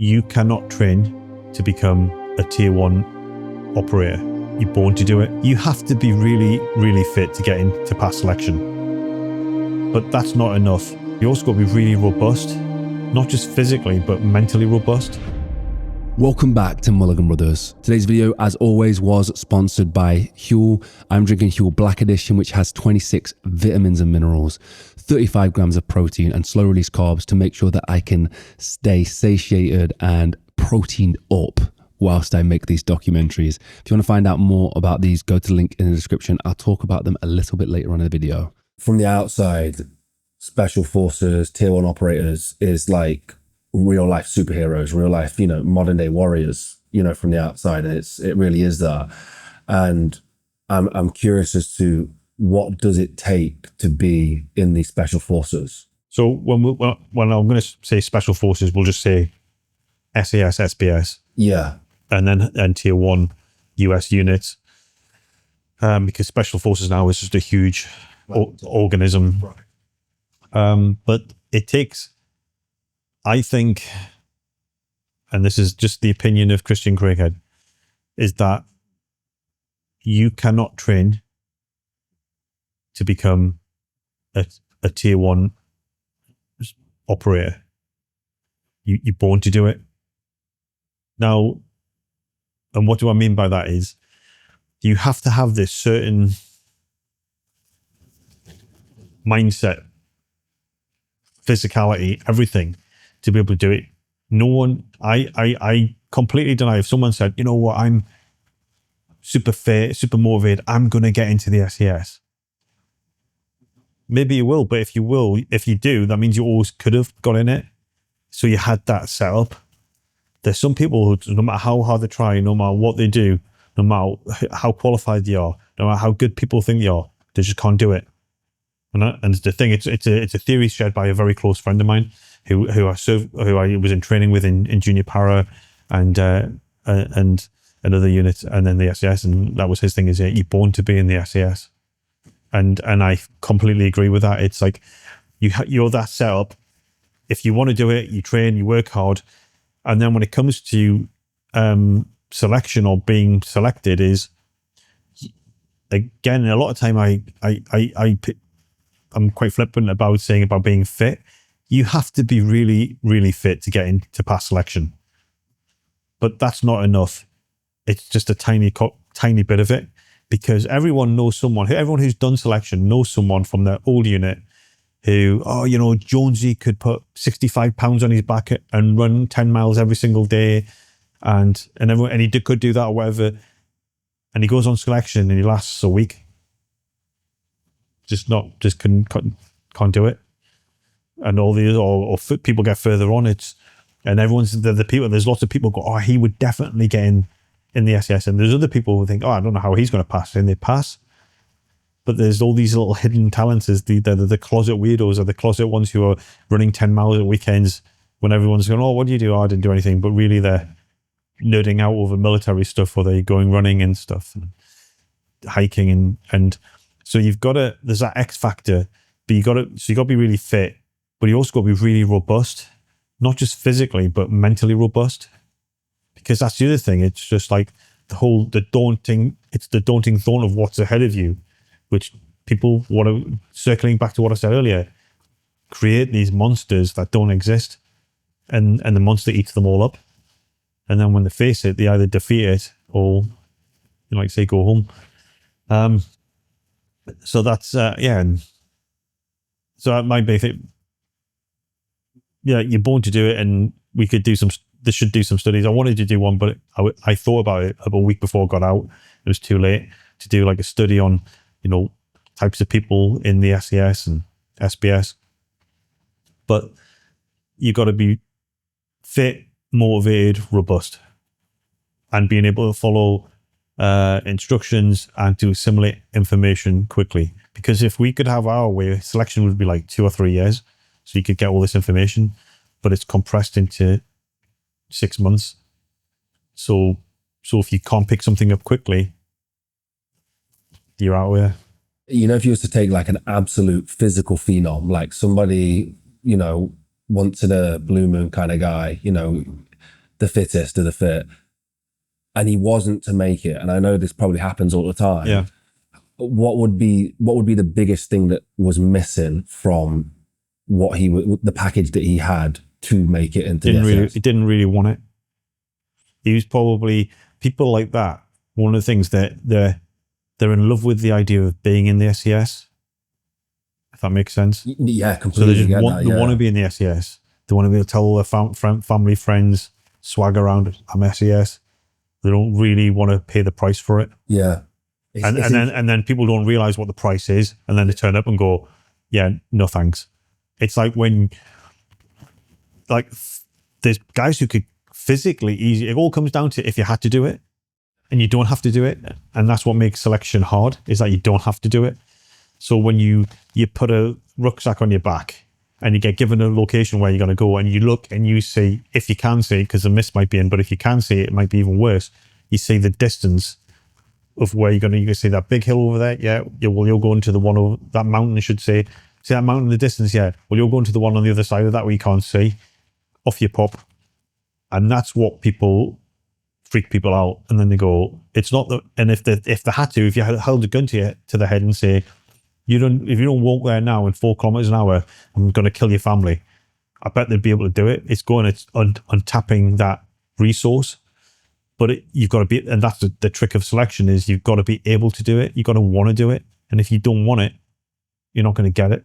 You cannot train to become a tier 1 operator. You're born to do it. You have to be really, really fit to get into pass selection. But that's not enough. You also got to be really robust, not just physically, but mentally robust. Welcome back to Mulligan Brothers. Today's video, as always, was sponsored by Huel. I'm drinking Huel Black Edition, which has 26 vitamins and minerals, 35 grams of protein and slow release carbs to make sure that I can stay satiated and proteined up whilst I make these documentaries. If you want to find out more about these, go to the link in the description. I'll talk about them a little bit later on in the video. From the outside, special forces, tier 1 operators is like real life superheroes, real life, modern day warriors, from the outside. And it really is that. And I'm curious as to what does it take to be in the special forces? So when I'm going to say special forces, we'll just say SAS, SBS. Yeah. And then tier 1 US units. Because special forces now is just a huge organism. Right. But it takes, I think, and this is just the opinion of Christian Craighead, is that you cannot train to become a tier 1 operator. You're born to do it. Now, and what do I mean by that is you have to have this certain mindset, physicality, everything to be able to do it. No one, I completely deny if someone said, you know what, I'm super fit, super motivated, I'm going to get into the SAS. Maybe you will, but if you do, that means you always could have got in it. So you had that set up. There's some people who, no matter how hard they try, no matter what they do, no matter how qualified they are, no matter how good people think they are, they just can't do it. And the thing, it's a theory shared by a very close friend of mine who I was in training with in junior para and other units, and then the SAS, and that was his thing, is you're born to be in the SAS. And I completely agree with that. It's like you're that set up. If you want to do it, you train, you work hard, and then when it comes to selection or being selected, is again a lot of time I'm quite flippant about saying about being fit. You have to be really, really fit to get into pass selection, but that's not enough. It's just a tiny bit of it. Because everyone knows someone, everyone who's done selection knows someone from their old unit who, Jonesy could put 65 pounds on his back and run 10 miles every single day. And he could do that or whatever. And he goes on selection and he lasts a week. Just can't do it. And all these, or people get further on. And everyone's, the people, there's lots of people go, he would definitely get in the SAS, and there's other people who think, I don't know how he's going to pass, and they pass. But there's all these little hidden talents, as the closet weirdos, or the closet ones who are running 10 miles at weekends when everyone's going, what do you do? I didn't do anything. But really they're nerding out over military stuff, or they're going running and stuff, and hiking, and so there's that X factor, but you got to be really fit, but you also got to be really robust, not just physically, but mentally robust. Because that's the other thing. It's just like the daunting thought of what's ahead of you, which people want to, circling back to what I said earlier, create these monsters that don't exist, and the monster eats them all up. And then when they face it, they either defeat it or, say, go home. So that's, and so that might be it. Yeah, you're born to do it, and we could do they should do some studies. I wanted to do one, but I thought about it about a week before I got out. It was too late to do like a study on, types of people in the SAS and SBS. But you got to be fit, motivated, robust, and being able to follow instructions and to assimilate information quickly. Because if we could have our way, selection would be like 2 or 3 years. So you could get all this information, but it's compressed into 6 months. So if you can't pick something up quickly, you're out there. If you was to take like an absolute physical phenom, like somebody, once in a blue moon kind of guy, the fittest of the fit, and he wasn't to make it, and I know this probably happens all the time. Yeah. What would be the biggest thing that was missing from the package that he had to make it into the SS? He didn't really want it. He was probably, people like that, one of the things that they're in love with the idea of being in the SES, if that makes sense. Yeah, completely. So they want to be in the SES. They want to be able to tell all their family, friends, swag around, I'm SES. They don't really want to pay the price for it. Yeah. And then people don't realize what the price is, and then they turn up and go, yeah, no thanks. It's like when, like, there's guys who could physically easy. It all comes down to if you had to do it, and you don't have to do it, and that's what makes selection hard. Is that you don't have to do it. So when you put a rucksack on your back and you get given a location where you're going to go, and you look and you see, if you can see, because the mist might be in, but if you can see, it might be even worse. You see the distance of where you can see that big hill over there. Yeah, well, you'll go into the one over that mountain. I should say, see that mountain in the distance. Yeah, well, you'll go into the one on the other side of that where you can't see. Off you pop, and that's what freak people out. And then they go, it's not that. And if they had to, if you had held a gun to the head and say, if you don't walk there now in 4 kilometers an hour, I'm going to kill your family. I bet they'd be able to do it. It's untapping that resource. But you've got to be, and that's the trick of selection, is you've got to be able to do it. You've got to want to do it. And if you don't want it, you're not going to get it.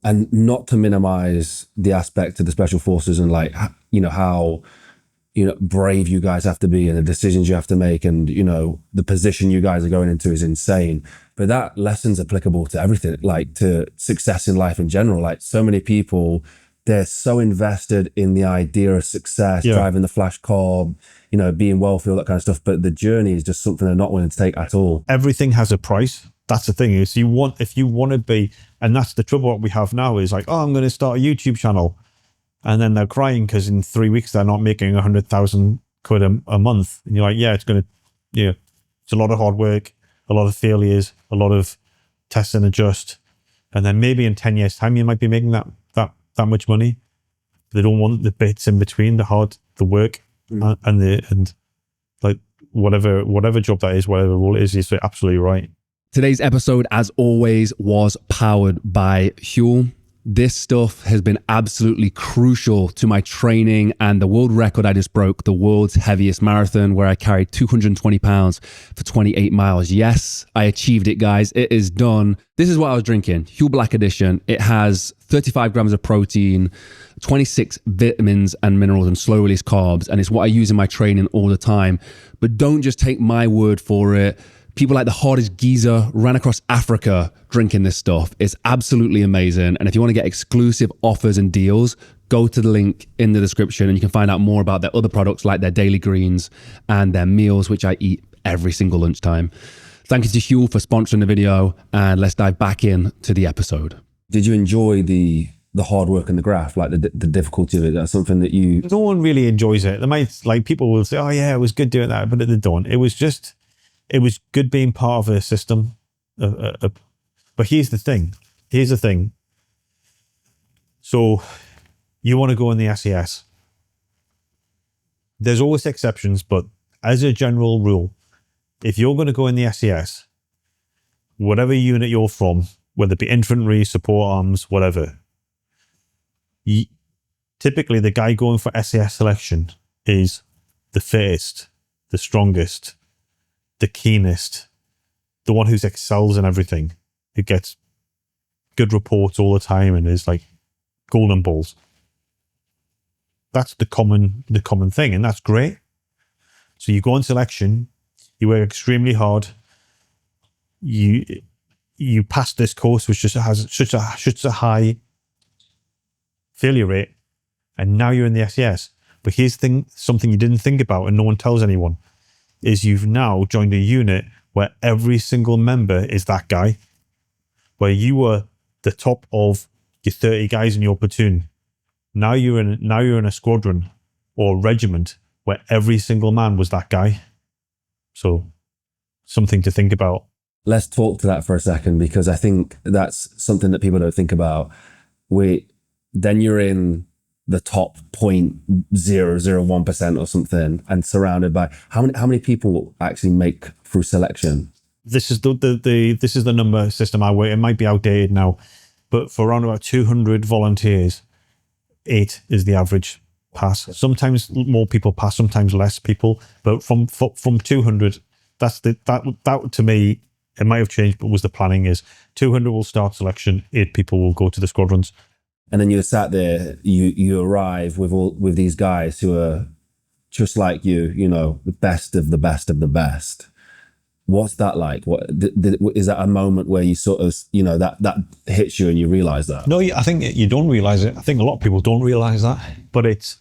And not to minimize the aspect of the special forces and like, how, brave you guys have to be and the decisions you have to make, and, the position you guys are going into is insane. But that lesson's applicable to everything, like to success in life in general. Like so many people, they're so invested in the idea of success, driving the flash car, being wealthy, all that kind of stuff. But the journey is just something they're not willing to take at all. Everything has a price. That's the thing, is if you want to be, and that's the trouble what we have now is like, oh, I'm going to start a YouTube channel. And then they're crying because in 3 weeks they're not making 100,000 quid a month. And you're like, yeah, it's a lot of hard work, a lot of failures, a lot of test and adjust. And then maybe in 10 years time, you might be making that much money. They don't want the bits in between, the work and like whatever job that is, whatever role it is, you're absolutely right. Today's episode, as always, was powered by Huel. This stuff has been absolutely crucial to my training and the world record I just broke, the world's heaviest marathon, where I carried 220 pounds for 28 miles. Yes, I achieved it, guys. It is done. This is what I was drinking, Huel Black Edition. It has 35 grams of protein, 26 vitamins and minerals and slow release carbs. And it's what I use in my training all the time. But don't just take my word for it. People like the hardest geezer ran across Africa drinking this stuff. It's absolutely amazing. And if you want to get exclusive offers and deals, go to the link in the description and you can find out more about their other products like their daily greens and their meals, which I eat every single lunchtime. Thank you to Huel for sponsoring the video, and let's dive back into the episode. Did you enjoy the hard work and the graph, like the difficulty of it? That's something that you... No one really enjoys it. They might, like, people will say, oh yeah, it was good doing that, but they don't. It was good being part of a system. But here's the thing. So you want to go in the SES. There's always exceptions, but as a general rule, if you're going to go in the SES, whatever unit you're from, whether it be infantry, support arms, whatever, typically the guy going for SES selection is the fittest, the strongest, the keenest, the one who excels in everything, who gets good reports all the time and is like golden balls. That's the common thing, and that's great. So you go on selection, you work extremely hard, you pass this course, which just has such a high failure rate, and now you're in the SES. But here's the thing, something you didn't think about and no one tells anyone, is you've now joined a unit where every single member is that guy, where you were the top of your 30 guys in your platoon. Now you're in a squadron or regiment where every single man was that guy. So something to think about. Let's talk to that for a second, because I think that's something that people don't think about. Then you're in the top 0.001% or something, and surrounded by how many people actually make through selection? This is this is the number system I work. It might be outdated now, but for around about 200 volunteers, 8 is the average pass. Sometimes more people pass, sometimes less people. But from 200, that to me, it might have changed, but was the planning is 200 will start selection, 8 people will go to the squadrons. And then you're sat there, you arrive with these guys who are just like you, the best of the best of the best. What's that like? What is that a moment where you sort of, that hits you and you realize that? No, I think you don't realize it. I think a lot of people don't realize that, but it's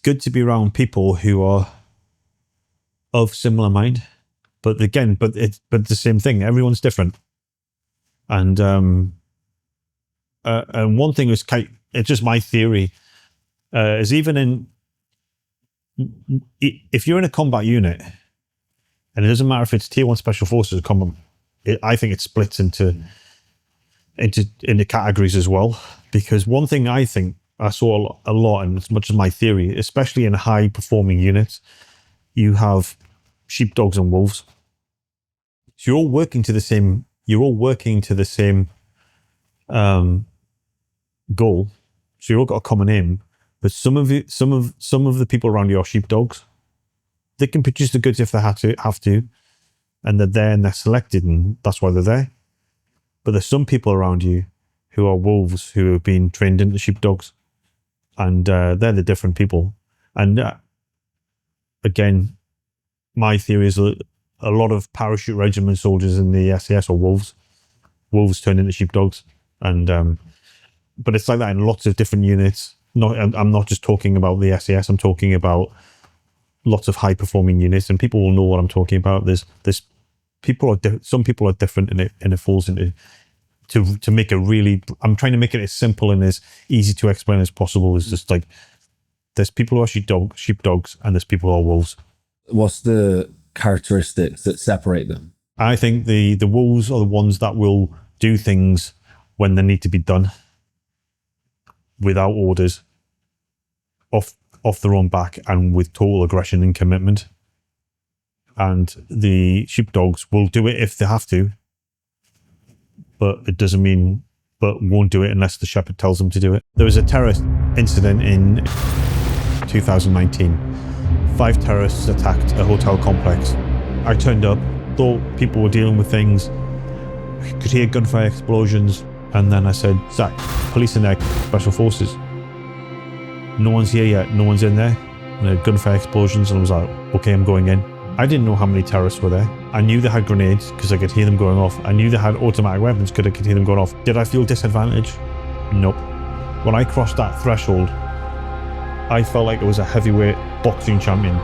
good to be around people who are of similar mind. But again, but it's the same thing. Everyone's different, and one thing is, it's just my theory, is even if you're in a combat unit, and it doesn't matter if it's Tier 1 Special Forces or combat, I think it splits into categories as well. Because one thing I think I saw a lot, and as much as my theory, especially in high performing units, you have sheepdogs and wolves. So you're all working to the same. Goal. So you all got a common aim. But some of the people around you are sheepdogs. They can produce the goods if they have to, and they're there and they're selected, and that's why they're there. But there's some people around you who are wolves who have been trained into sheepdogs, and they're the different people. And again, my theory is that a lot of parachute regiment soldiers in the SAS are wolves. Wolves turn into sheepdogs, and but it's like that in lots of different units. I'm not just talking about the SAS. I'm talking about lots of high performing units, and people will know what I'm talking about. Some people are different, and it falls into to make a really. I'm trying to make it as simple and as easy to explain as possible. It's just like there's people who are sheepdogs, and there's people who are wolves. What's the characteristics that separate them? I think the wolves are the ones that will do things when they need to be done, without orders, off their own back, and with total aggression and commitment. And the sheepdogs will do it if they have to, but won't do it unless the shepherd tells them to do it. There was a terrorist incident in 2019. 5 terrorists attacked a hotel complex. I turned up, thought people were dealing with things, could hear gunfire explosions, and then I said, Zach, police in there, special forces. No one's here yet, no one's in there. And there were gunfire explosions, and I was like, okay, I'm going in. I didn't know how many terrorists were there. I knew they had grenades because I could hear them going off. I knew they had automatic weapons because I could hear them going off. Did I feel disadvantaged? Nope. When I crossed that threshold, I felt like it was a heavyweight boxing champion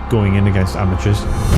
going in against amateurs.